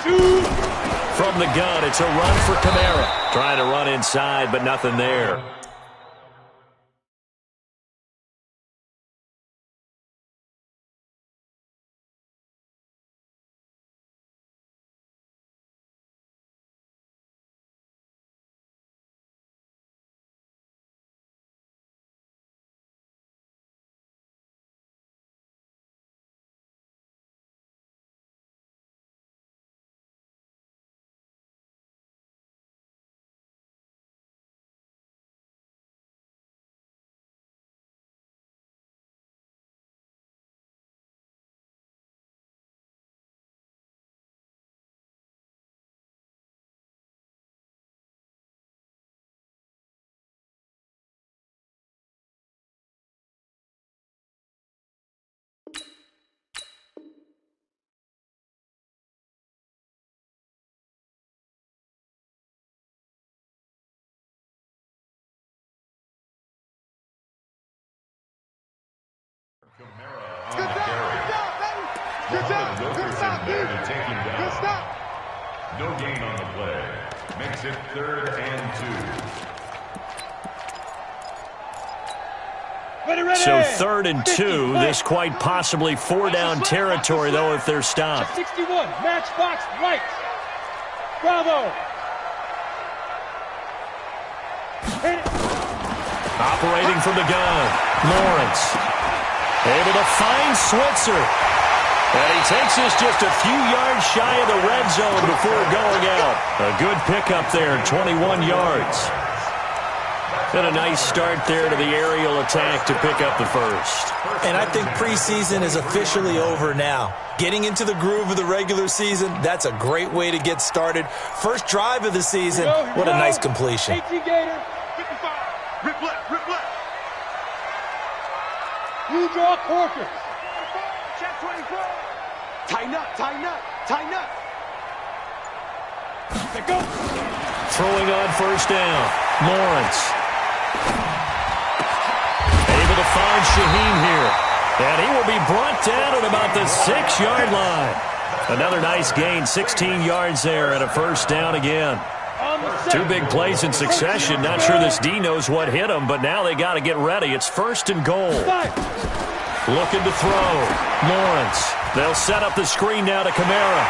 From the gun, it's a run for Kamara. Trying to run inside, but nothing there. Good stop. No gain on the play. Makes it 3rd and 2. So 3rd and 2. This quite possibly 4-down territory, though, if they're stopped. 61, matchbox right. Bravo. Operating from the gun. Lawrence. Able to find Switzer. And he takes us just a few yards shy of the red zone before going out. A good pickup there, 21 yards. And a nice start there to the aerial attack to pick up the first. And I think preseason is officially over now. Getting into the groove of the regular season, that's a great way to get started. First drive of the season, what a nice completion. 18 Gator. 55. Rip left. You draw Corker. Check 24. Tighten up. They go. Throwing on first down. Lawrence. Able to find Shaheen here. And he will be brought down at about the 6-yard line. Another nice gain, 16 yards there and a first down again. 2 big plays in succession. Not sure this D knows what hit him, but now they got to get ready. It's 1st and goal. Looking to throw. Lawrence. They'll set up the screen now to Kamara.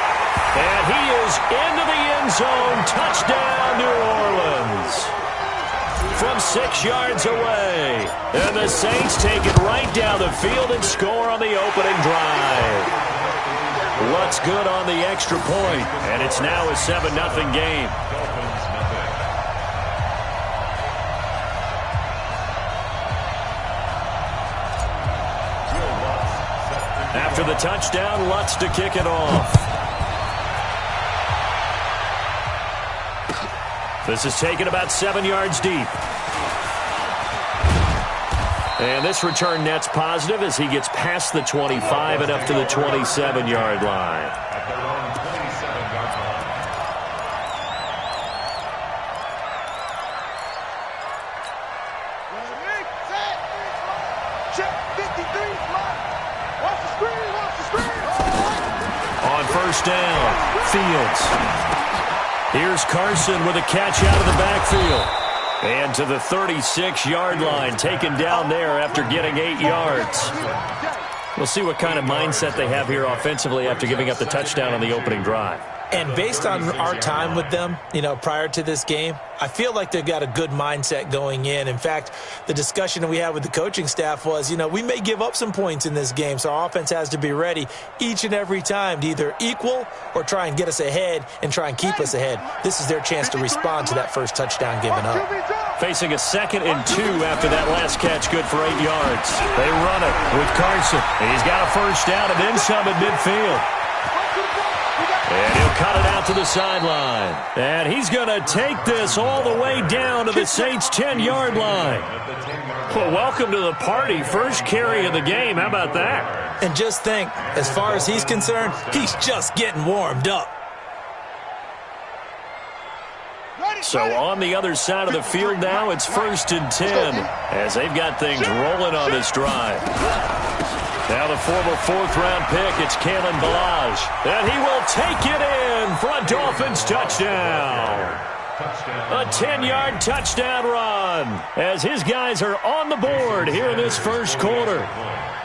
And he is into the end zone. Touchdown, New Orleans. From 6 yards away. And the Saints take it right down the field and score on the opening drive. What's good on the extra point? And it's now a 7-0 game. After the touchdown, Lutz to kick it off. This is taken about 7 yards deep. And this return net's positive as he gets past the 25 and up to the 27-yard line. At their own 27-yard line. Check 53. Watch the screen. On first down, Fields. Here's Carson with a catch out of the backfield. And to the 36-yard line, taken down there after getting 8 yards. We'll see what kind of mindset they have here offensively after giving up the touchdown on the opening drive. And based on our time with them, prior to this game, I feel like they've got a good mindset going in. In fact, the discussion that we had with the coaching staff was, we may give up some points in this game, so our offense has to be ready each and every time to either equal or try and get us ahead and try and keep us ahead. This is their chance to respond to that first touchdown given up. Facing a 2nd and 2 after that last catch, good for 8 yards. They run it with Carson. He's got a first down and then some at midfield. And he'll cut it out to the sideline. And he's going to take this all the way down to the Saints' 10-yard line. Well, welcome to the party. First carry of the game. How about that? And just think, as far as he's concerned, he's just getting warmed up. So on the other side of the field now, it's 1st and 10 as they've got things rolling on this drive. Now the former 4th-round pick, it's Kalen Ballage. And he will take it in for Dolphins touchdown. A 10-yard touchdown run as his guys are on the board here in this first quarter.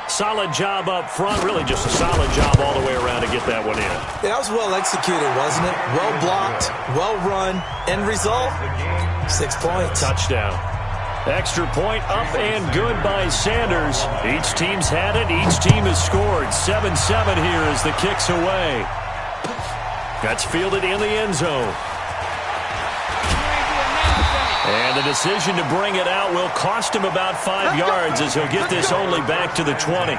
Solid job up front, really just a solid job all the way around to get that one in. Yeah, that was well executed, wasn't it? Well blocked, well run. End result, 6 points. Touchdown. Extra point up and good by Sanders. Each team's had it. Each team has scored. 7-7 here as the kick's away. That's fielded in the end zone. And the decision to bring it out will cost him about 5 yards as he'll get this only back to the 20.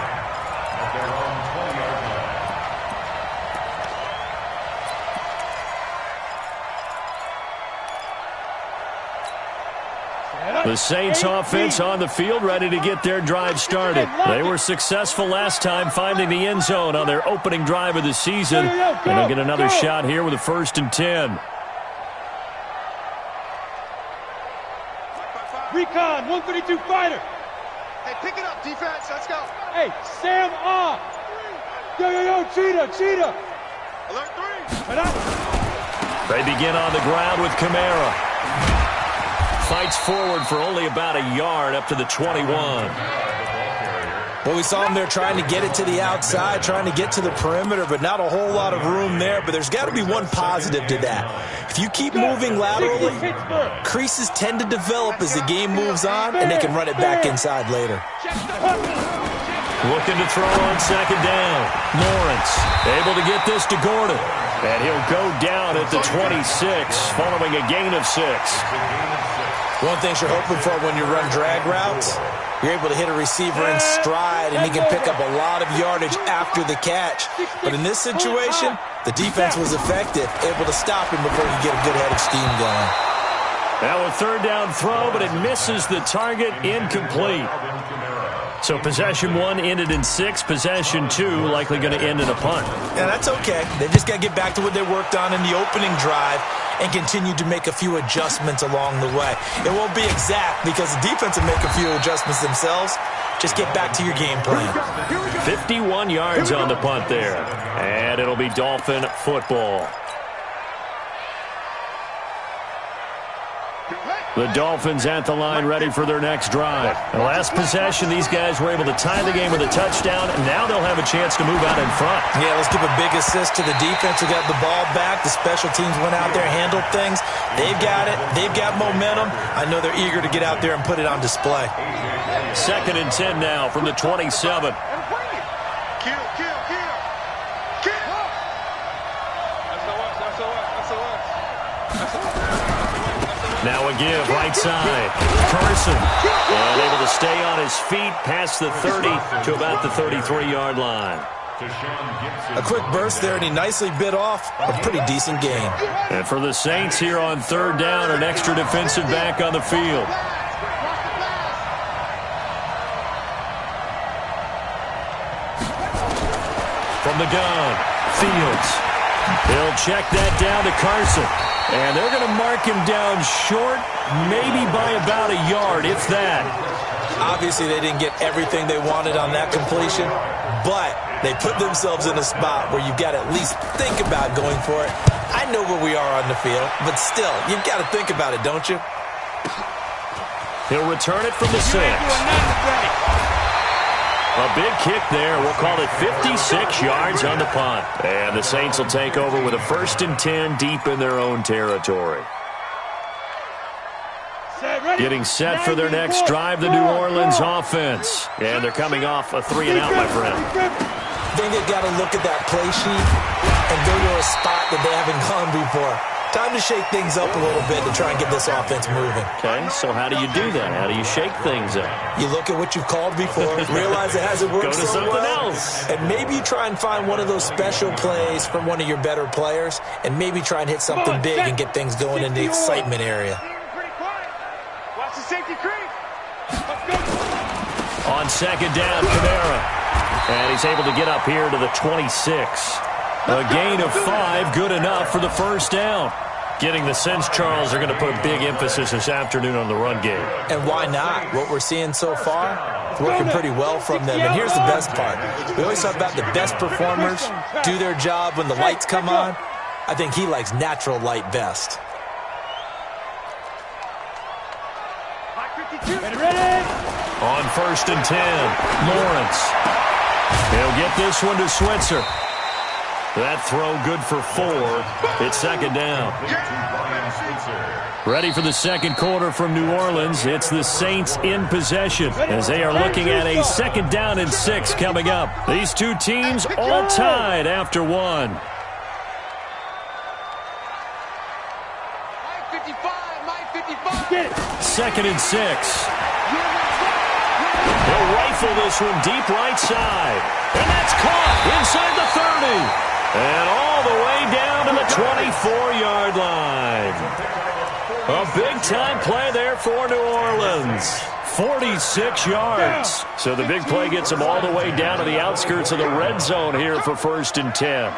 The Saints offense on the field, ready to get their drive started. They were successful last time finding the end zone on their opening drive of the season. And they'll get another shot here with a 1st and 10. Recon, 132 fighter. Hey, pick it up, defense. Let's go. Hey, Sam off. Yo, cheetah. Alert 3. They begin on the ground with Kamara. Fights forward for only about a yard up to the 21. Well, we saw him there trying to get it to the outside, trying to get to the perimeter, but not a whole lot of room there. But there's got to be one positive to that. If you keep moving laterally, creases tend to develop as the game moves on, and they can run it back inside later. Looking to throw on 2nd down. Lawrence able to get this to Gordon. And he'll go down at the 26 following a gain of 6. One thing you're hoping for when you run drag routes, you're able to hit a receiver in stride, and he can pick up a lot of yardage after the catch. But in this situation, the defense was effective, able to stop him before he get a good head of steam going. Now a 3rd down throw, but it misses the target, incomplete. So possession 1 ended in 6. Possession 2 likely going to end in a punt. Yeah, that's okay. They've just got to get back to what they worked on in the opening drive and continue to make a few adjustments along the way. It won't be exact because the defense will make a few adjustments themselves. Just get back to your game plan. 51 yards on the punt there. And it'll be Dolphin football. The Dolphins at the line ready for their next drive. The last possession, these guys were able to tie the game with a touchdown, and now they'll have a chance to move out in front. Yeah, let's give a big assist to the defense who got the ball back. The special teams went out there, handled things. They've got it. They've got momentum. I know they're eager to get out there and put it on display. 2nd and 10 now from the 27. Kill. Now a give, right side. Carson, and able to stay on his feet past the 30 to about the 33-yard line. A quick burst there, and he nicely bit off a pretty decent gain. And for the Saints here on 3rd down, an extra defensive back on the field. From the gun, Fields. He'll check that down to Carson. And they're going to mark him down short, maybe by about a yard, if that. Obviously, they didn't get everything they wanted on that completion, but they put themselves in a spot where you've got to at least think about going for it. I know where we are on the field, but still, you've got to think about it, don't you? He'll return it from the 6. A big kick there. We'll call it 56 yards on the punt. And the Saints will take over with a 1st and 10 deep in their own territory. Getting set for their next drive, the New Orleans offense. And they're coming off a 3-and-out, my friend. I think they've got to look at that play sheet and go to a spot that they haven't gone before. Time to shake things up a little bit to try and get this offense moving. Okay, so how do you do that? How do you shake things up? You look at what you've called before, realize it hasn't worked Go to so something well, else. and maybe you try and find one of those special plays from one of your better players, and maybe try and hit something big and get things going in the excitement area. Watch the safety creep. On 2nd down, Kamara. And he's able to get up here to the 26. A gain of 5, good enough for the 1st down. Getting the sense, Charles, are going to put a big emphasis this afternoon on the run game. And why not? What we're seeing so far, it's working pretty well from them. And here's the best part. We always talk about the best performers do their job when the lights come on. I think he likes natural light best. Ready? On 1st and 10, Lawrence. He'll get this one to Switzer. That throw good for 4. It's 2nd down. Ready for the second quarter from New Orleans. It's the Saints in possession as they are looking at a 2nd down and 6 coming up. These two teams all tied after 1. Get it. 2nd and 6. He'll rifle this one deep right side. And that's caught inside the 30. And all the way down to the 24-yard line. A big-time play there for New Orleans. 46 yards. So the big play gets them all the way down to the outskirts of the red zone here for 1st and 10.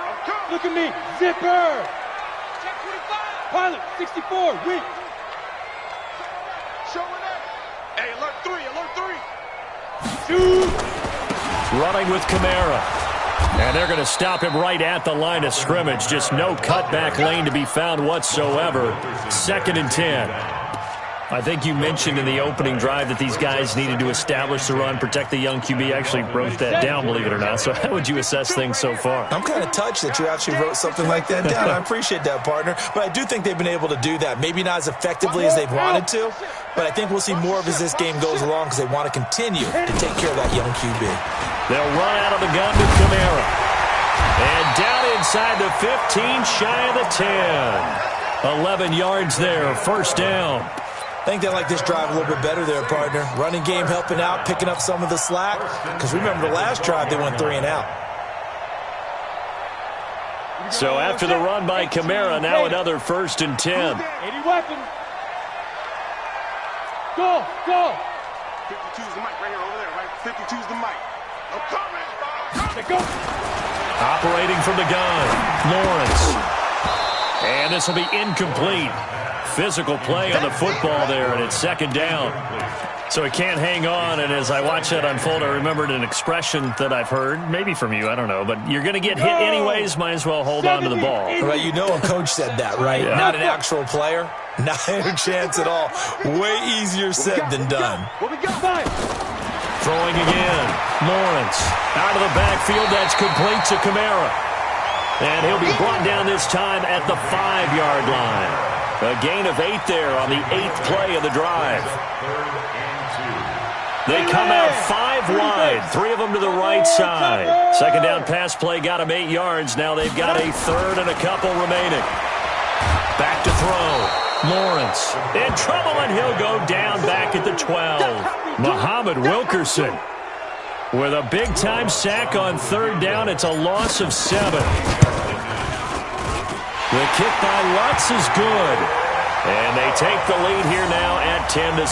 Look at me. Zipper. Pilot, 64. Win. Hey, alert 3, alert 3. Shoot. Running with Kamara. And they're going to stop him right at the line of scrimmage. Just no cutback lane to be found whatsoever. 2nd and 10. I think you mentioned in the opening drive that these guys needed to establish the run, protect the young QB. Actually wrote that down, believe it or not. So how would you assess things so far? I'm kind of touched that you actually wrote something like that down. I appreciate that, partner. But I do think they've been able to do that. Maybe not as effectively as they've wanted to, but I think we'll see more of as this game goes along because they want to continue to take care of that young QB. They'll run out of the gun with Kamara. And down inside the 15, shy of the 10. 11 yards there, 1st down. I think they like this drive a little bit better there, partner. Running game helping out, picking up some of the slack. Because remember the last drive, they went 3 and out. So after the run by Kamara, now another 1st and 10. 80 weapons. Go, go. 52's the mic right here over there, right? 52's the mic. I'm coming. Let go. Operating from the gun, Lawrence. And this will be incomplete. Physical play on the football there, and it's 2nd down. So he can't hang on, and as I watch that unfold, I remembered an expression that I've heard, maybe from you, I don't know, but you're going to get hit anyways, might as well hold on to the ball. Right, you know a coach said that, right? Yeah. Not an actual player. Not a chance at all. Way easier said than done. What we got? Fire. Throwing again, Lawrence. Out of the backfield, that's complete to Kamara. And he'll be brought down this time at the 5-yard line. A gain of 8 there on the 8th play of the drive. They come out 5 wide, 3 of them to the right side. 2nd down pass play got them 8 yards. Now they've got a 3rd and a couple remaining. Back to throw. Lawrence in trouble, and he'll go down back at the 12. Muhammad Wilkerson with a big-time sack on 3rd down. It's a loss of 7. The kick by Lutz is good. And they take the lead here now at 10-7.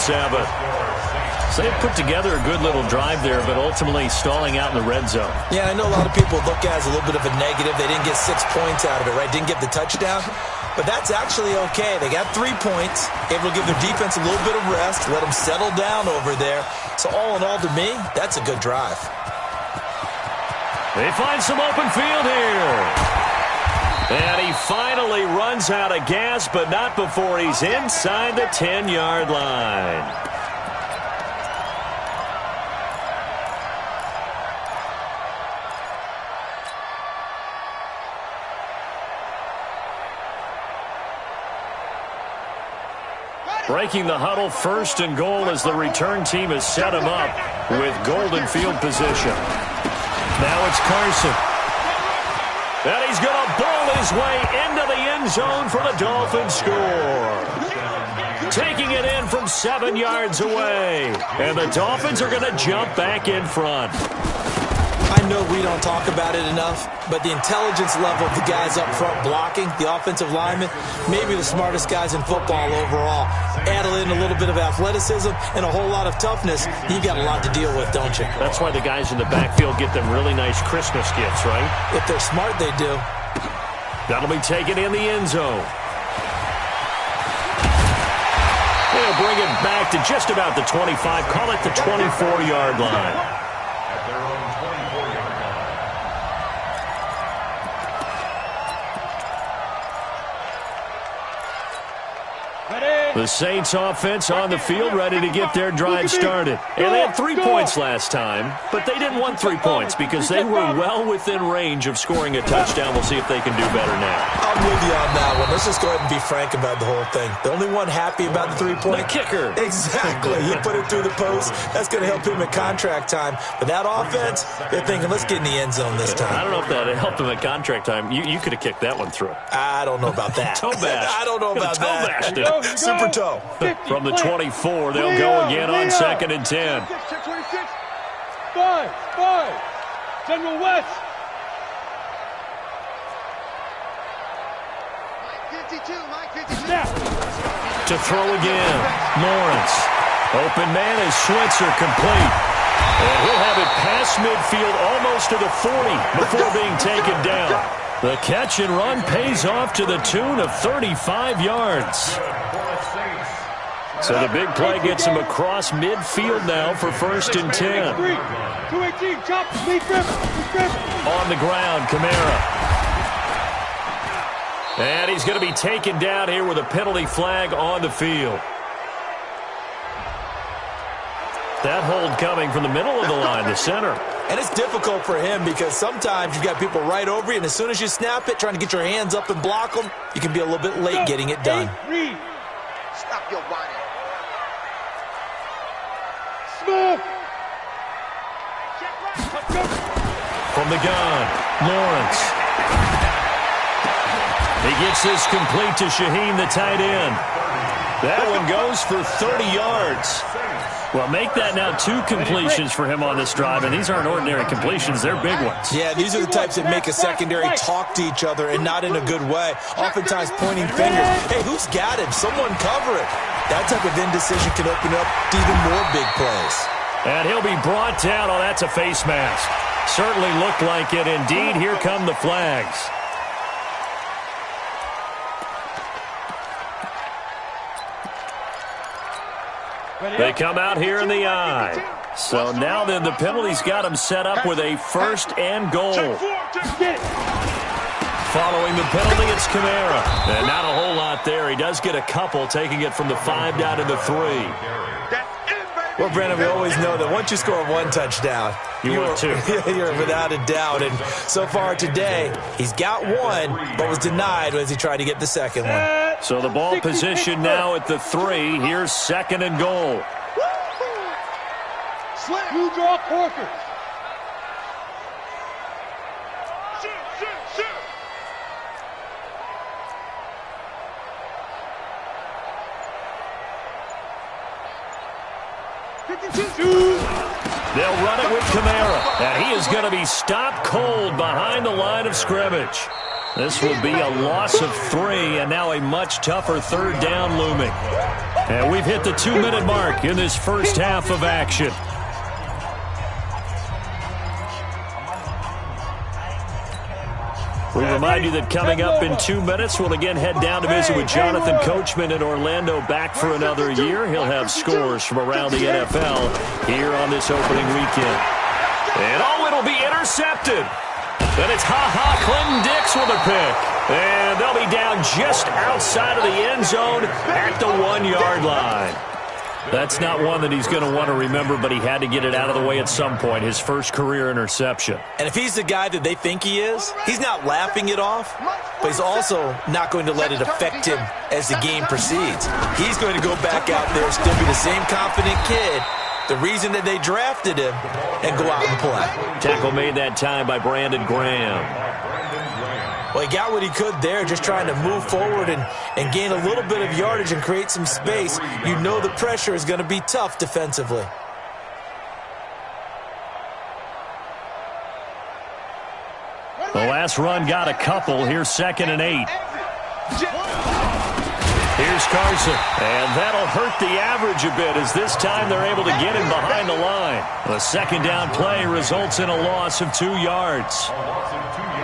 So they put together a good little drive there, but ultimately stalling out in the red zone. Yeah, I know a lot of people look at it as a little bit of a negative. They didn't get 6 points out of it, right? Didn't get the touchdown. But that's actually okay. They got 3 points. Able to give their defense a little bit of rest, let them settle down over there. So all in all, to me, that's a good drive. They find some open field here. And he finally runs out of gas, but not before he's inside the 10-yard line. Breaking the huddle, 1st and goal as the return team has set him up with golden field position. Now it's Carson. And he's going to bowl his way into the end zone for the Dolphins score. Taking it in from 7 yards away. And the Dolphins are going to jump back in front. I know we don't talk about it enough, but the intelligence level of the guys up front blocking, the offensive linemen, maybe the smartest guys in football overall. Add in a little bit of athleticism and a whole lot of toughness, you've got a lot to deal with, don't you? That's why the guys in the backfield get them really nice Christmas gifts, right? If they're smart, they do. That'll be taken in the end zone. They'll bring it back to just about the 25, call it the 24-yard line. The Saints offense on the field, ready to get their drive started. And they had 3 points last time, but they didn't want 3 points because they were well within range of scoring a touchdown. We'll see if they can do better now. I'm with you on that one. Let's just go ahead and be frank about the whole thing. The only one happy about the 3-point? The kicker. Exactly. He put it through the post. That's going to help him at contract time. But that offense, they're thinking, let's get in the end zone this time. I don't know if that helped him at contract time. You could have kicked that one through. I don't know about that. Toe bash. I don't know about toe that. Bashed it. Super toe. From the 24, they'll go again on 2nd and 10. 5. General West. 52. Snap. To throw again. Lawrence. Open man is Switzer, complete. And he'll have it past midfield almost to the 40 before being taken down. The catch and run pays off to the tune of 35 yards. So the big play gets him across midfield now for 1st and 10. 218, chop, lead grip. On the ground, Kamara. And he's going to be taken down here with a penalty flag on the field. That hold coming from the middle of the line, the center. And it's difficult for him because sometimes you've got people right over you, and as soon as you snap it, trying to get your hands up and block them, you can be a little bit late getting it done. Stop your whining. Smith. From the gun, Lawrence. He gets this complete to Shaheen, the tight end. That one goes for 30 yards. Well, make that now 2 completions for him on this drive, and these aren't ordinary completions. They're big ones. Yeah, these are the types that make a secondary talk to each other and not in a good way. Oftentimes pointing fingers. Hey, who's got him? Someone cover it. That type of indecision can open up to even more big plays. And he'll be brought down. Oh, that's a face mask. Certainly looked like it. Indeed, here come the flags. They come out here in the eye. So now then the penalty's got him set up with a 1st and goal. Following the penalty, it's Kamara. And not a whole lot there. He does get a couple, taking it from the 5 down to the 3. Well, Brandon, we always know that once you score 1 touchdown, you're 2. You're without a doubt. And so far today, he's got 1, but was denied as he tried to get the 2nd one. So the ball position now at the 3. Here's 2nd and goal. You draw Corkers. They'll run it with Kamara. And he is going to be stopped cold behind the line of scrimmage. This will be a loss of 3, and now a much tougher 3rd down looming. And we've hit the 2-minute mark in this first half of action. We remind you that coming up in 2 minutes, we'll again head down to visit with Jonathan Coachman in Orlando, back for another year. He'll have scores from around the NFL here on this opening weekend. And it'll be intercepted. Then it's Clinton Dix with a pick. And they'll be down just outside of the end zone at the 1-yard line. That's not one that he's going to want to remember, but he had to get it out of the way at some point, his first career interception. And if he's the guy that they think he is, he's not laughing it off, but he's also not going to let it affect him as the game proceeds. He's going to go back out there, still be the same confident kid, the reason that they drafted him, and go out and play. Tackle made that time by Brandon Graham. Well, he got what he could there, just trying to move forward and gain a little bit of yardage and create some space. You know the pressure is going to be tough defensively. The last run got a couple. Here's 2nd and 8. Here's Carson. And that'll hurt the average a bit as this time they're able to get him behind the line. The 2nd down play results in a loss of 2 yards.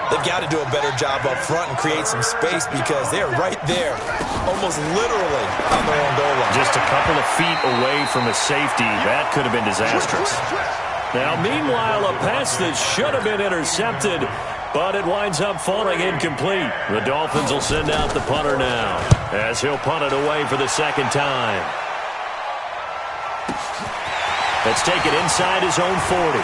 They've got to do a better job up front and create some space because they're right there, almost literally on their own goal line. Just a couple of feet away from a safety. That could have been disastrous. Now, meanwhile, a pass that should have been intercepted but it winds up falling incomplete. The Dolphins will send out the punter now, as he'll punt it away for the second time. Let's take it inside his own 40.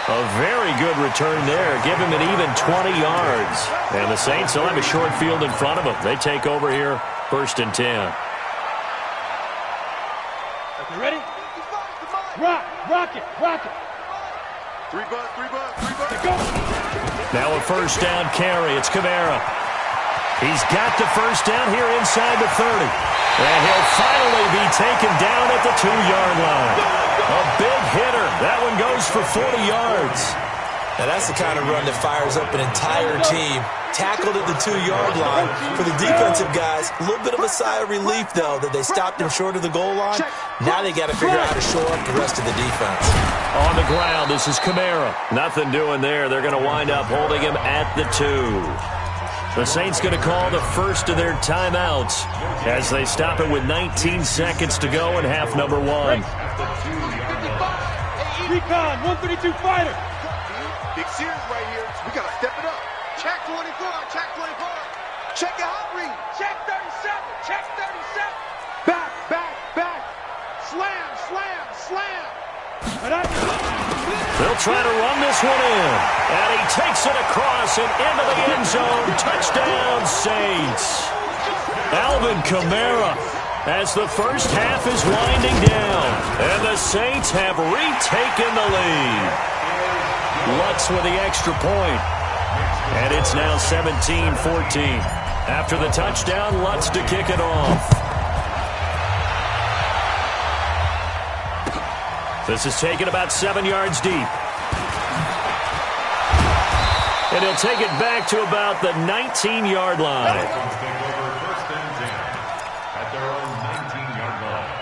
A very good return there. Give him an even 20 yards. And the Saints will have a short field in front of them. They take over here, 1st and 10. Okay, ready? Rock it. 3 bucks. Go. Now a first down carry. It's Kamara. He's got the first down here inside the 30. And he'll finally be taken down at the 2-yard line. A big hitter. That one goes for 40 yards. Now that's the kind of run that fires up an entire team. Tackled at the 2-yard line. For the defensive guys, a little bit of a sigh of relief, though, that they stopped him short of the goal line. Now they got to figure out how to shore up the rest of the defense. On the ground, this is Kamara. Nothing doing there. They're going to wind up holding him at the 2. The Saints going to call the first of their timeouts as they stop it with 19 seconds to go in half number 1. Recon, 132 fighter. Big series right here. We got to step it up. Check 24. Check your hot read. Check 37. Back. Slam. They'll try to run this one in. And he takes it across and into the end zone. Touchdown, Saints. Alvin Kamara, as the first half is winding down. And the Saints have retaken the lead. Lutz with the extra point. And it's now 17-14. After the touchdown, Lutz to kick it off. This is taken about 7 yards deep. And he'll take it back to about the 19-yard line. At their own 19-yard line.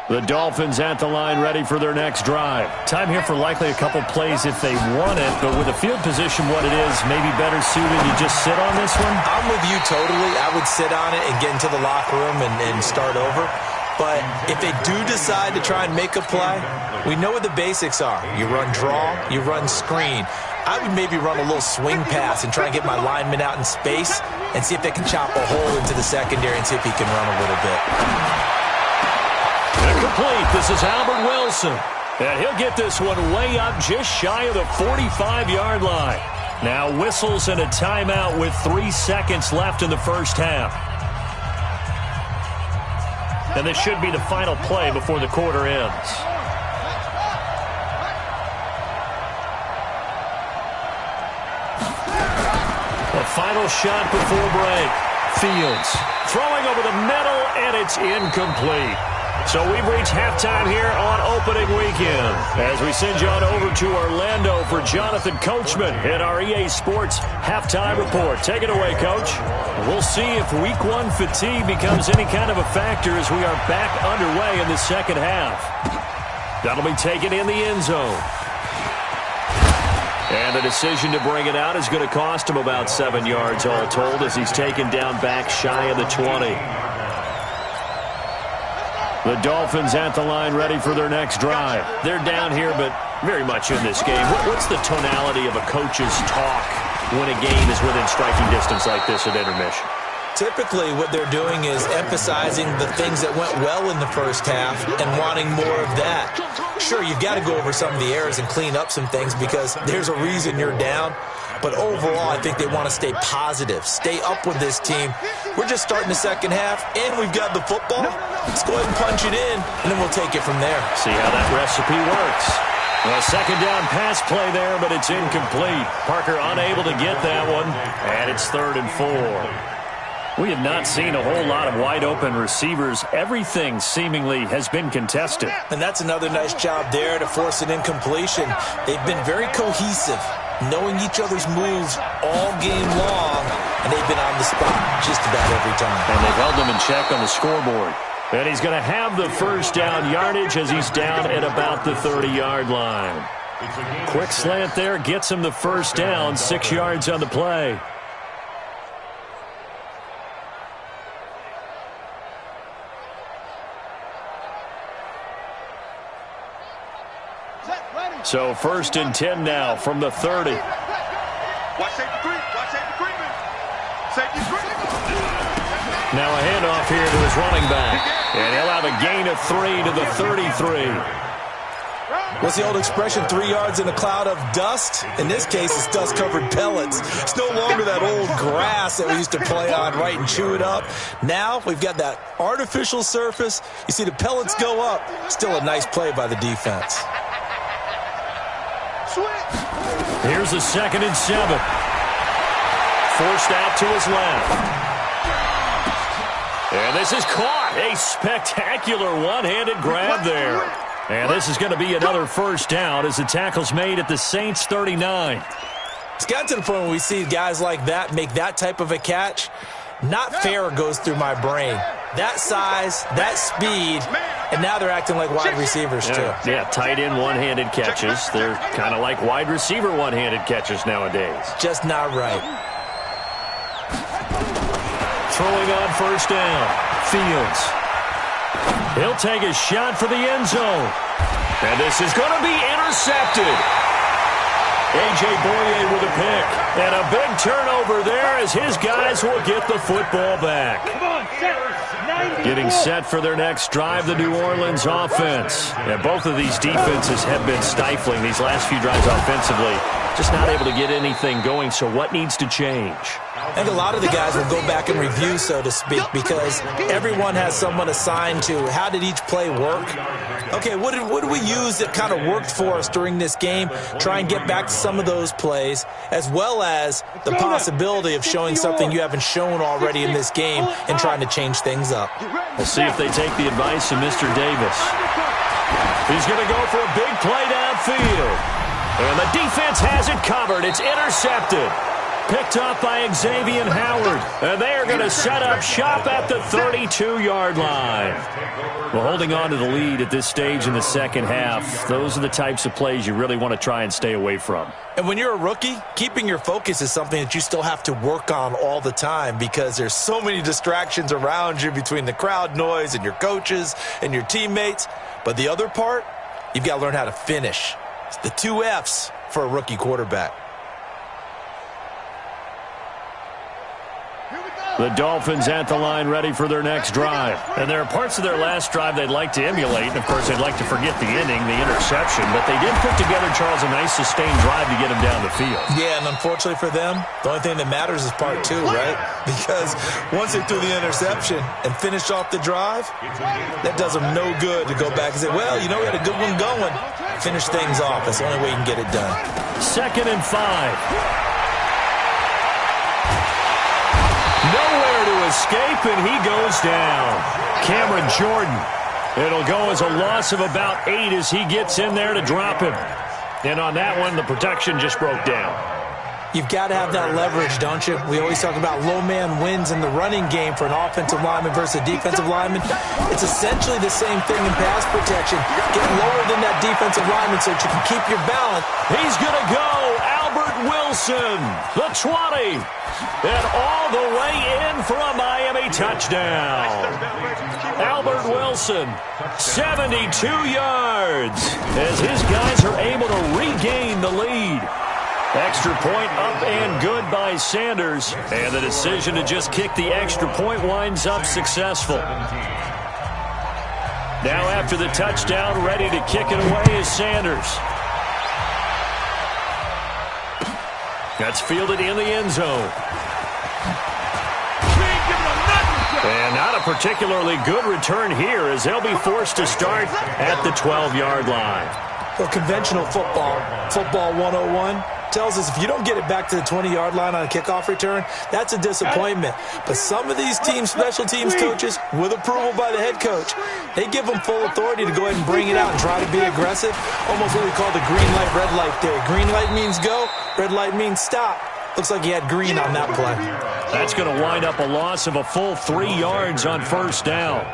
The Dolphins at the line, ready for their next drive. Time here for likely a couple plays if they want it, but with the field position what it is, maybe better suited you just sit on this one? I'm with you totally. I would sit on it and get into the locker room and start over. But if they do decide to try and make a play, we know what the basics are. You run draw, you run screen. I would maybe run a little swing pass and try and get my lineman out in space and see if they can chop a hole into the secondary and see if he can run a little bit. Incomplete. This is Albert Wilson. And he'll get this one way up just shy of the 45-yard line. Now whistles and a timeout with 3 seconds left in the first half. And this should be the final play before the quarter ends. A final shot before break. Fields throwing over the middle, and it's incomplete. So we've reached halftime here on opening weekend as we send you on over to Orlando for Jonathan Coachman in our EA Sports Halftime Report. Take it away, Coach. We'll see if Week 1 fatigue becomes any kind of a factor as we are back underway in the second half. That'll be taken in the end zone. And the decision to bring it out is going to cost him about 7 yards all told as he's taken down back shy of the 20. The Dolphins at the line ready for their next drive. They're down here, but very much in this game. What's the tonality of a coach's talk when a game is within striking distance like this at intermission? Typically, what they're doing is emphasizing the things that went well in the first half and wanting more of that. Sure, you've got to go over some of the errors and clean up some things because there's a reason you're down. But overall, I think they want to stay positive, stay up with this team. We're just starting the second half, and we've got the football. Let's go ahead and punch it in, and then we'll take it from there. See how that recipe works. A second down pass play there, but it's incomplete. Parker unable to get that one, and it's 3rd and 4. We have not seen a whole lot of wide-open receivers. Everything seemingly has been contested. And that's another nice job there to force an incompletion. They've been very cohesive, knowing each other's moves all game long, and they've been on the spot just about every time. And they've held them in check on the scoreboard. And he's going to have the first down yardage as he's down at about the 30-yard line. Quick slant there gets him the first down, 6 yards on the play. So 1st and 10 now from the 30. Watch safety creep. Watch safety creeping. Safety creeping. Now a handoff here to his running back. And he'll have a gain of 3 to the 33. What's the old expression, 3 yards in a cloud of dust? In this case, it's dust-covered pellets. It's no longer that old grass that we used to play on, right, and chew it up. Now we've got that artificial surface. You see the pellets go up. Still a nice play by the defense. Here's a 2nd and 7. Forced out to his left. And this is caught. A spectacular one-handed grab there. And this is going to be another 1st down as the tackle's made at the Saints' 39. It's got to the point where we see guys like that make that type of a catch. Not fair goes through my brain. That size, that speed, and now they're acting like wide receivers too. Yeah, tight end one-handed catches. They're kind of like wide receiver one-handed catches nowadays. Just not right. Throwing on 1st down, Fields. He'll take a shot for the end zone. And this is going to be intercepted. A.J. Boye with a pick. And a big turnover there as his guys will get the football back. Getting set for their next drive, the New Orleans offense. And both of these defenses have been stifling these last few drives offensively. Just not able to get anything going, so what needs to change? I think a lot of the guys will go back and review, so to speak, because everyone has someone assigned to how did each play work. Okay, what did we use that kind of worked for us during this game? Try and get back to some of those plays, as well as the possibility of showing something you haven't shown already in this game and trying to change things up. We'll see if they take the advice of Mr. Davis. He's going to go for a big play downfield. And the defense has it covered. It's intercepted. Picked up by Xavier Howard. And they are going to set up shop at the 32-yard line. Well, holding on to the lead at this stage in the second half, those are the types of plays you really want to try and stay away from. And when you're a rookie, keeping your focus is something that you still have to work on all the time because there's so many distractions around you between the crowd noise and your coaches and your teammates. But the other part, you've got to learn how to finish. It's the 2 F's for a rookie quarterback. The Dolphins at the line ready for their next drive. And there are parts of their last drive they'd like to emulate. And, of course, they'd like to forget the ending, the interception. But they did put together, Charles, a nice sustained drive to get them down the field. Yeah, and unfortunately for them, the only thing that matters is part 2, right? Because once they threw the interception and finished off the drive, that does them no good to go back and say, well, you know, we had a good one going. Finish things off. That's the only way you can get it done. 2nd and 5. Nowhere to escape, and he goes down. Cameron Jordan. It'll go as a loss of about 8 as he gets in there to drop him. And on that one, the protection just broke down. You've got to have that leverage, don't you? We always talk about low man wins in the running game for an offensive lineman versus a defensive lineman. It's essentially the same thing in pass protection. Get lower than that defensive lineman so that you can keep your balance. He's going to go. Albert Wilson, the 20. And all the way in for a Miami touchdown. Albert Wilson, 72 yards as his guys are able to regain the lead. Extra point up and good by Sanders. And the decision to just kick the extra point winds up successful. Now after the touchdown, ready to kick it away is Sanders. That's fielded in the end zone. And not a particularly good return here as they'll be forced to start at the 12-yard line. Well, conventional football 101, tells us if you don't get it back to the 20-yard line on a kickoff return, that's a disappointment. But some of these teams, special teams coaches, with approval by the head coach, they give them full authority to go ahead and bring it out and try to be aggressive. Almost what we call the green light, red light theory. Green light means go, red light means stop. Looks like he had green on that play. That's going to wind up a loss of a full 3 yards on 1st down.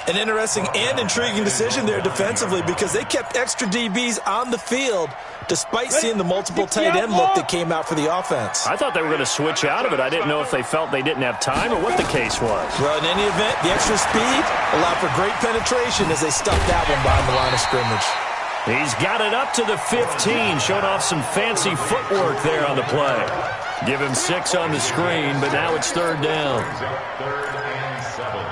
An interesting and intriguing decision there defensively because they kept extra DBs on the field despite seeing the multiple tight end look that came out for the offense. I thought they were going to switch out of it. I didn't know if they felt they didn't have time or what the case was. Well, in any event, the extra speed allowed for great penetration as they stuffed that one behind the line of scrimmage. He's got it up to the 15, showing off some fancy footwork there on the play. Give him 6 on the screen, but now it's third down. Third and 7.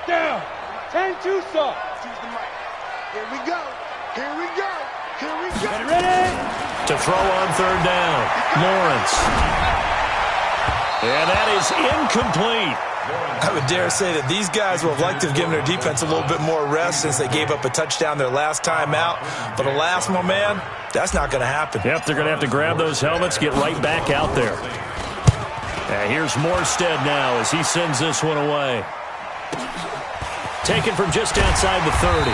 Down. 10-2 stop. Choose the mic. Here we go. Here we go. Here we go. Ready? To throw on third down, Lawrence. And that is incomplete. I would dare say that these guys would have liked to have given their defense a little bit more rest since they gave up a touchdown their last time out. But alas, my man, that's not going to happen. Yep, they're going to have to grab those helmets, get right back out there. And here's Morstead now as he sends this one away. Taken from just outside the 30.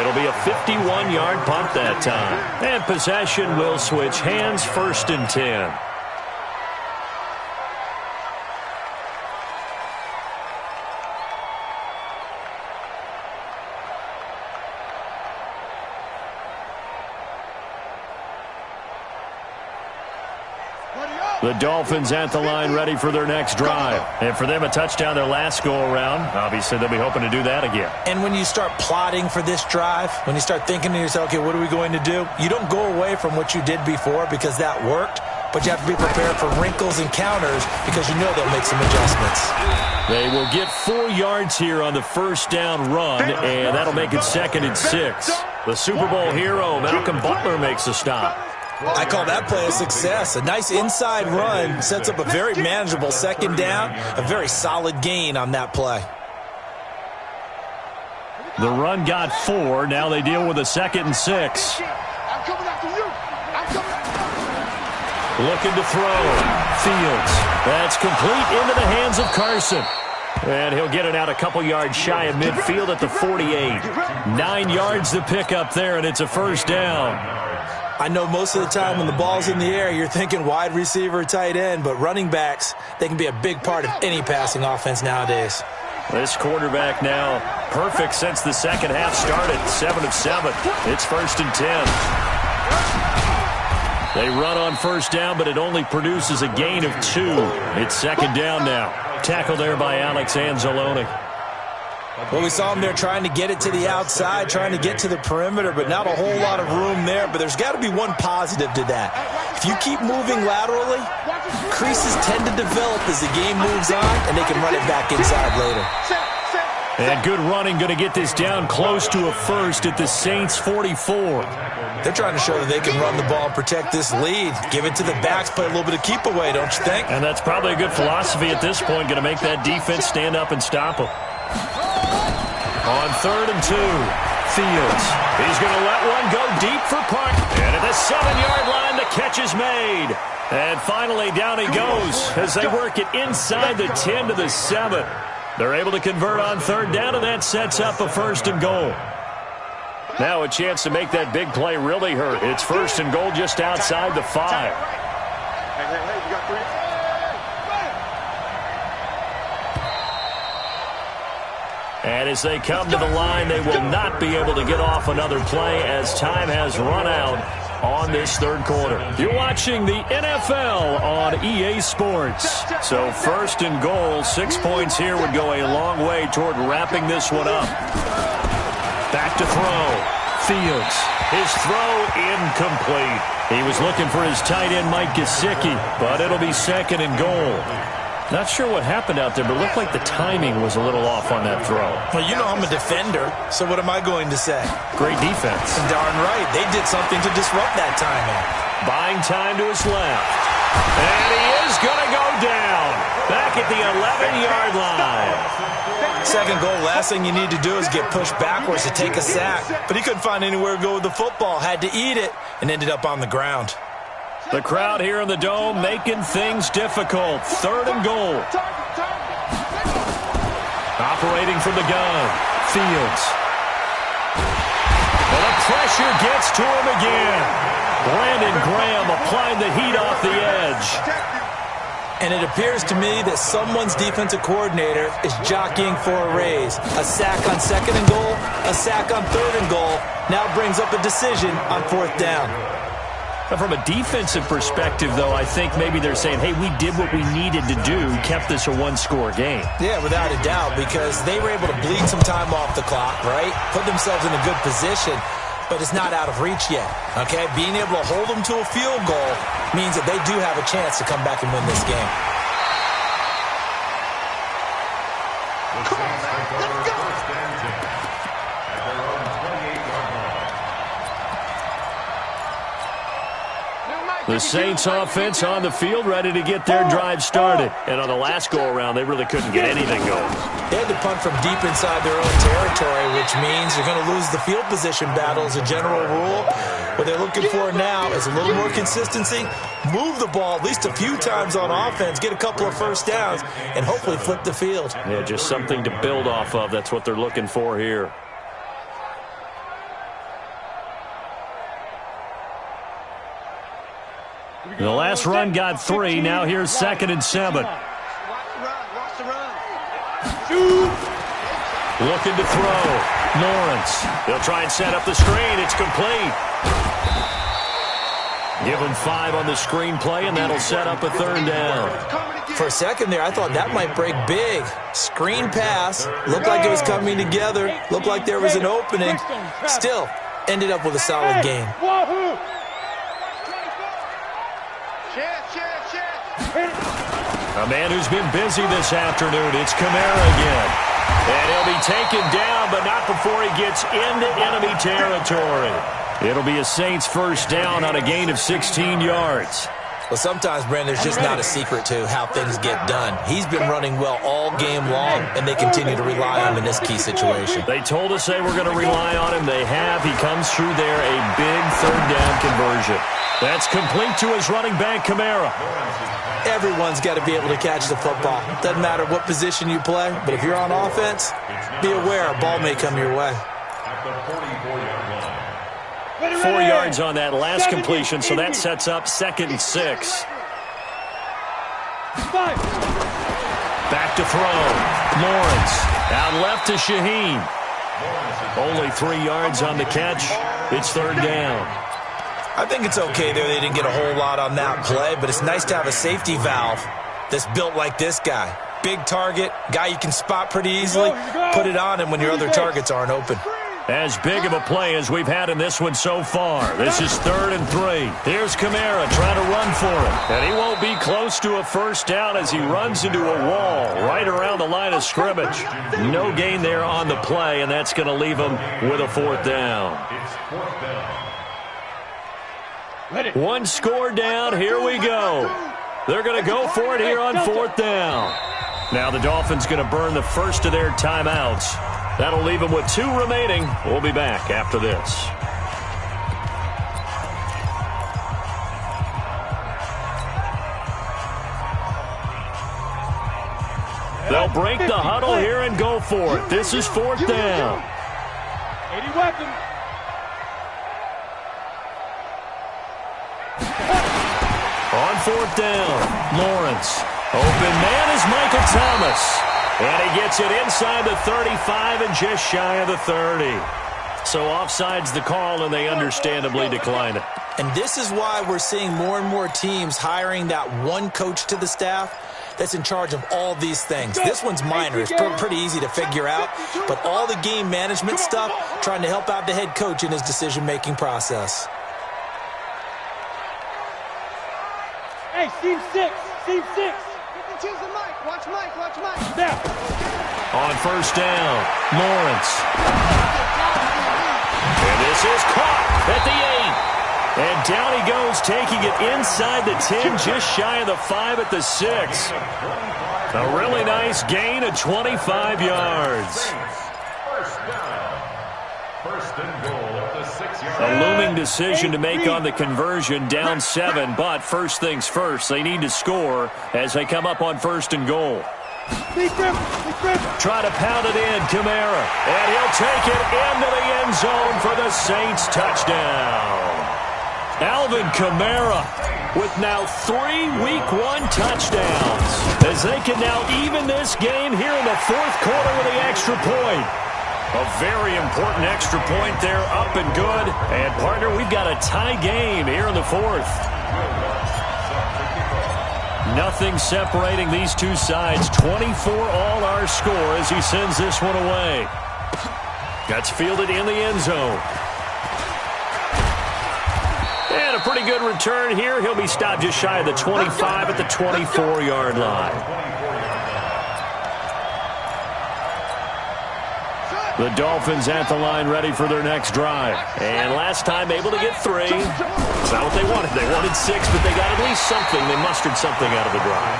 It'll be a 51-yard punt that time. And possession will switch hands, 1st and 10. The Dolphins at the line ready for their next drive. And for them, a touchdown their last go-around. Obviously, they'll be hoping to do that again. And when you start plotting for this drive, when you start thinking to yourself, okay, what are we going to do? You don't go away from what you did before because that worked, but you have to be prepared for wrinkles and counters because you know they'll make some adjustments. They will get 4 yards here on the first down run, and that'll make it 2nd and 6. The Super Bowl hero, Malcolm Butler, makes a stop. I call that play a success. A nice inside run sets up a very manageable 2nd down, a very solid gain on that play. The run got 4. Now they deal with a 2nd and 6. I'm coming after you. I'm coming after you. Looking to throw. Fields. That's complete into the hands of Carson. And he'll get it out a couple yards shy of midfield at the 48. 9 yards to pick up there, and it's a 1st down. I know most of the time when the ball's in the air, you're thinking wide receiver, tight end, but running backs, they can be a big part of any passing offense nowadays. This quarterback now perfect since the second half started. 7 of 7. It's 1st and 10. They run on 1st down, but it only produces a gain of 2. It's 2nd down now. Tackle there by Alex Anzalone. Well, we saw him there trying to get it to the outside, trying to get to the perimeter, but not a whole lot of room there. But there's got to be one positive to that. If you keep moving laterally, creases tend to develop as the game moves on, and they can run it back inside later. And good running, going to get this down close to a 1st at the Saints' 44. They're trying to show that they can run the ball and protect this lead. Give it to the backs, play a little bit of keep away, don't you think? And that's probably a good philosophy at this point, going to make that defense stand up and stop them. On 3rd and 2, Fields. He's going to let one go deep for Park. And at the 7-yard line, the catch is made. And finally, down he goes as they work it inside the 10 to the 7. They're able to convert on 3rd down, and that sets up a 1st and goal. Now a chance to make that big play really hurt. It's 1st and goal just outside the 5. Hey, you got 3. And as they come to the line, they will not be able to get off another play as time has run out on this 3rd quarter. You're watching the NFL on EA Sports. So 1st and goal, 6 points here would go a long way toward wrapping this one up. Back to throw. Fields. His throw incomplete. He was looking for his tight end, Mike Gesicki, but it'll be 2nd and goal. Not sure what happened out there, but it looked like the timing was a little off on that throw. Well, you know I'm a defender, so what am I going to say? Great defense. Darn right. They did something to disrupt that timing. Buying time to his left. And he is going to go down. Back at the 11-yard line. 2nd goal, last thing you need to do is get pushed backwards to take a sack. But he couldn't find anywhere to go with the football. Had to eat it and ended up on the ground. The crowd here in the Dome making things difficult. 3rd and goal. Operating from the gun. Fields. And the pressure gets to him again. Brandon Graham applying the heat off the edge. And it appears to me that someone's defensive coordinator is jockeying for a raise. A sack on 2nd and goal, a sack on 3rd and goal, now brings up a decision on 4th down. And from a defensive perspective, though, I think maybe they're saying, hey, we did what we needed to do, kept this a one-score game. Yeah, without a doubt, because they were able to bleed some time off the clock, right? Put themselves in a good position, but it's not out of reach yet, okay? Being able to hold them to a field goal means that they do have a chance to come back and win this game. Come on, man. Let's go. First and 10 at their own 28-yard line. The Saints offense on the field, ready to get their drive started. And on the last go-around, they really couldn't get anything going. They had to punt from deep inside their own territory, which means you're going to lose the field position battle as a general rule. What they're looking for now is a little more consistency, move the ball at least a few times on offense, get a couple of first downs, and hopefully flip the field. Yeah, just something to build off of. That's what they're looking for here. The last run got 3. Now here's 2nd and 7. Looking to throw. Lawrence. They'll try and set up the screen. It's complete. Give him 5 on the screen play, and that'll set up a 3rd down. For a second there, I thought that might break big. Screen pass. Looked like it was coming together. Looked like there was an opening. Still, ended up with a solid gain. A man who's been busy this afternoon. It's Kamara again. And he'll be taken down, but not before he gets into enemy territory. It'll be a Saints first down on a gain of 16 yards. Well, sometimes, Brandon, there's just not a secret to how things get done. He's been running well all game long, and they continue to rely on him in this key situation. They told us they were going to rely on him. They have. He comes through there, a big 3rd down conversion. That's complete to his running back, Kamara. Everyone's got to be able to catch the football. Doesn't matter what position you play, but if you're on offense, be aware a ball may come your way. At the 44-yard line. 4 yards on that last completion, so that sets up 2nd and 6. Back to throw. Lawrence. Out left to Shaheen. Only 3 yards on the catch. It's 3rd down. I think it's okay there. They didn't get a whole lot on that play, but it's nice to have a safety valve that's built like this guy. Big target, guy you can spot pretty easily. Put it on him when your other targets aren't open. As big of a play as we've had in this one so far. This is 3rd and 3. Here's Kamara trying to run for it. And he won't be close to a first down as he runs into a wall right around the line of scrimmage. No gain there on the play, and that's going to leave him with a 4th down. It's 4th down. 1 score down. Here we go. They're going to go for it here on 4th down. Now the Dolphins going to burn the first of their timeouts. That'll leave them with 2 remaining. We'll be back after this. They'll break the huddle here and go for it. This is 4th down. 80 weapons. On 4th down, Lawrence. Open man is Michael Thomas. And he gets it inside the 35 and just shy of the 30. So offside's the call, and they understandably decline it. And this is why we're seeing more and more teams hiring that one coach to the staff that's in charge of all these things. This one's minor. It's pretty easy to figure out. But all the game management stuff, trying to help out the head coach in his decision-making process. Hey, Team 6. Team 6. Choose the mic. Watch Mike. Watch Mike. Now. On first down, Lawrence. And this is caught at the 8. And down he goes, taking it inside the 10, just shy of the 5 at the 6. A really nice gain of 25 yards. First down. First and goal at the 6-yard A line. looming decision to make on the conversion, down 7. But first things first, they need to score as they come up on 1st and goal. Try to pound it in, Kamara. And he'll take it into the end zone for the Saints touchdown. Alvin Kamara with now 3 Week 1 touchdowns as they can now even this game here in the 4th quarter with the extra point. A very important extra point there, up and good. And, partner, we've got a tie game here in the fourth. Nothing separating these two sides. 24 all our score as he sends this one away. That's fielded in the end zone. And a pretty good return here. He'll be stopped just shy of the 25 at the 24-yard line. The Dolphins at the line ready for their next drive. And last time able to get 3. It's not what they wanted. They wanted 6, but they got at least something. They mustered something out of the drive.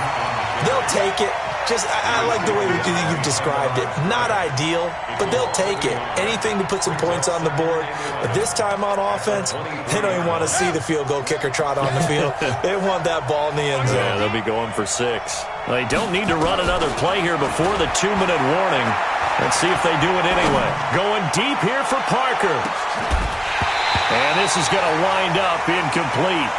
They'll take it. I like the way you've described it. Not ideal, but they'll take it. Anything to put some points on the board. But this time on offense, they don't even want to see the field goal kicker trot on the field. They want that ball in the end zone. Yeah, they'll be going for 6. They don't need to run another play here before the 2-minute warning. Let's see if they do it anyway. Going deep here for Parker. And this is going to wind up incomplete.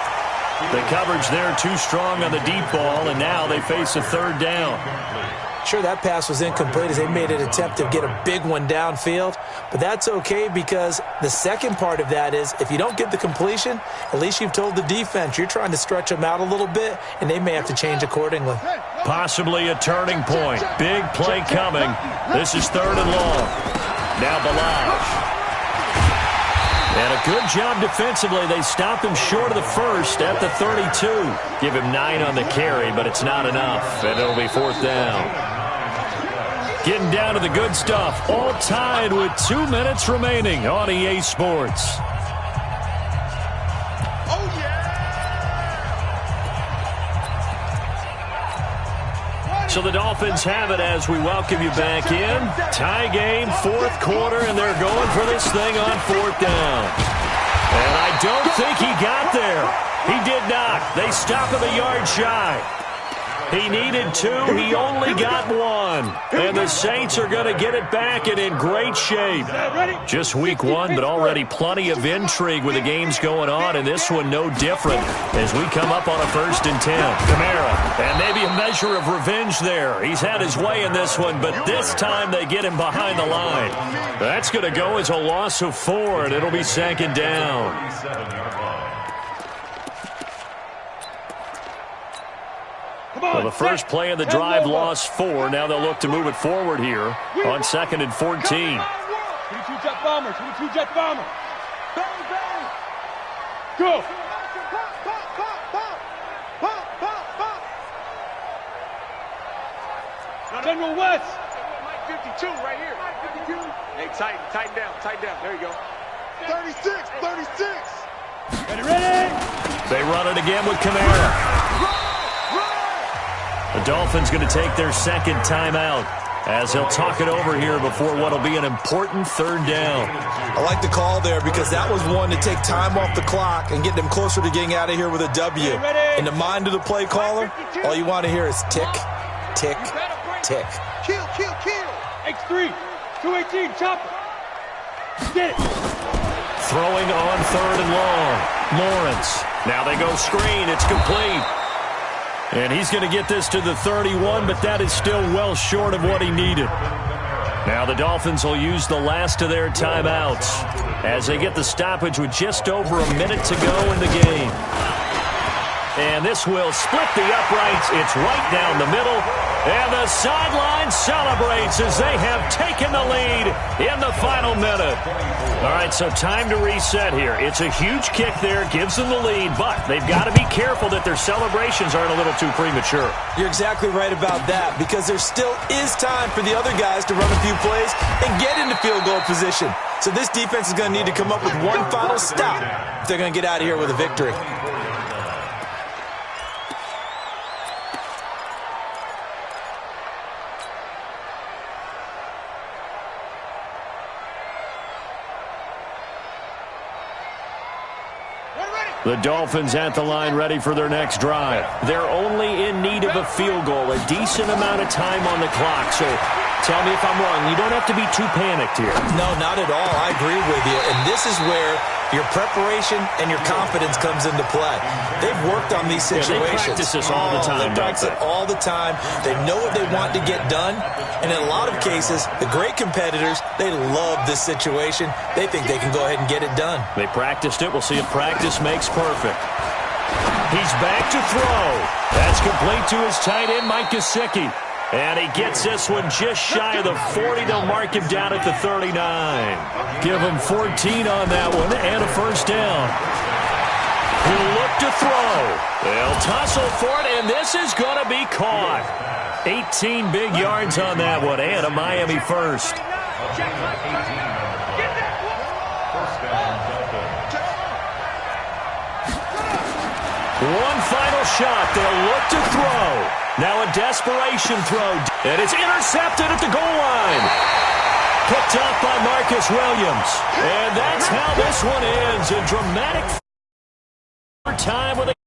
The coverage there too strong on the deep ball, and now they face a 3rd down. Sure, that pass was incomplete as they made an attempt to get a big one downfield, but that's okay because the second part of that is if you don't get the completion, at least you've told the defense you're trying to stretch them out a little bit, and they may have to change accordingly. Possibly a turning point. Big play coming. This is 3rd and long. Now Balaj. And a good job defensively. They stop him short of the first at the 32. Give him 9 on the carry, but it's not enough, and it'll be 4th down. Getting down to the good stuff. All tied with 2 minutes remaining on EA Sports. So the Dolphins have it as we welcome you back in. Tie game, 4th quarter, and they're going for this thing on 4th down. And I don't think he got there. He did not. They stop him a yard shy. He needed 2. He only got 1. And the Saints are going to get it back and in great shape. Just week 1, but already plenty of intrigue with the games going on, and this one no different as we come up on a 1st and 10. Kamara, and maybe a measure of revenge there. He's had his way in this one, but this time they get him behind the line. That's going to go as a loss of 4, and it'll be 2nd down. Well, the first play of the drive lost 4. Now they'll look to move it forward here on 2nd and 14. 22 jet bomber, 22 jet bomber. Go. General West. Mike 52 right here. Mike 52. Hey, tighten down. There you go. 36. Ready? They run it again with Kamara. The Dolphins going to take their 2nd timeout as he'll talk it over here before what will be an important 3rd down. I like the call there because that was one to take time off the clock and get them closer to getting out of here with a W. In the mind of the play caller, all you want to hear is tick, tick, tick. Kill. X3, 218, chopper. Get it. Throwing on 3rd and long. Lawrence. Now they go screen. It's complete. And he's going to get this to the 31, but that is still well short of what he needed. Now the Dolphins will use the last of their timeouts as they get the stoppage with just over a minute to go in the game. And this will split the uprights. It's right down the middle. And the sideline celebrates as they have taken the lead in the final minute. All right, so time to reset here. It's a huge kick there, gives them the lead, but they've got to be careful that their celebrations aren't a little too premature. You're exactly right about that because there still is time for the other guys to run a few plays and get into field goal position. So this defense is going to need to come up with one final stop if they're going to get out of here with a victory. The Dolphins at the line ready for their next drive. They're only in need of a field goal, a decent amount of time on the clock. So tell me if I'm wrong. You don't have to be too panicked here. No, not at all. I agree with you. And this is where your preparation and your confidence comes into play. They've worked on these situations. They practice this all the time. They practice it all the time. They know what they want to get done. And in a lot of cases, the great competitors, they love this situation. They think they can go ahead and get it done. They practiced it. We'll see if practice makes perfect. He's back to throw. That's complete to his tight end, Mike Gesicki. And he gets this one just shy of the 40. They'll mark him down at the 39. Give him 14 on that one and a first down. He'll look to throw. They'll tussle for it, and this is going to be caught. 18 big yards on that one and a Miami first. One final shot. They'll look to throw. Now a desperation throw. And it's intercepted at the goal line. Picked up by Marcus Williams. And that's how this one ends. A dramatic time with a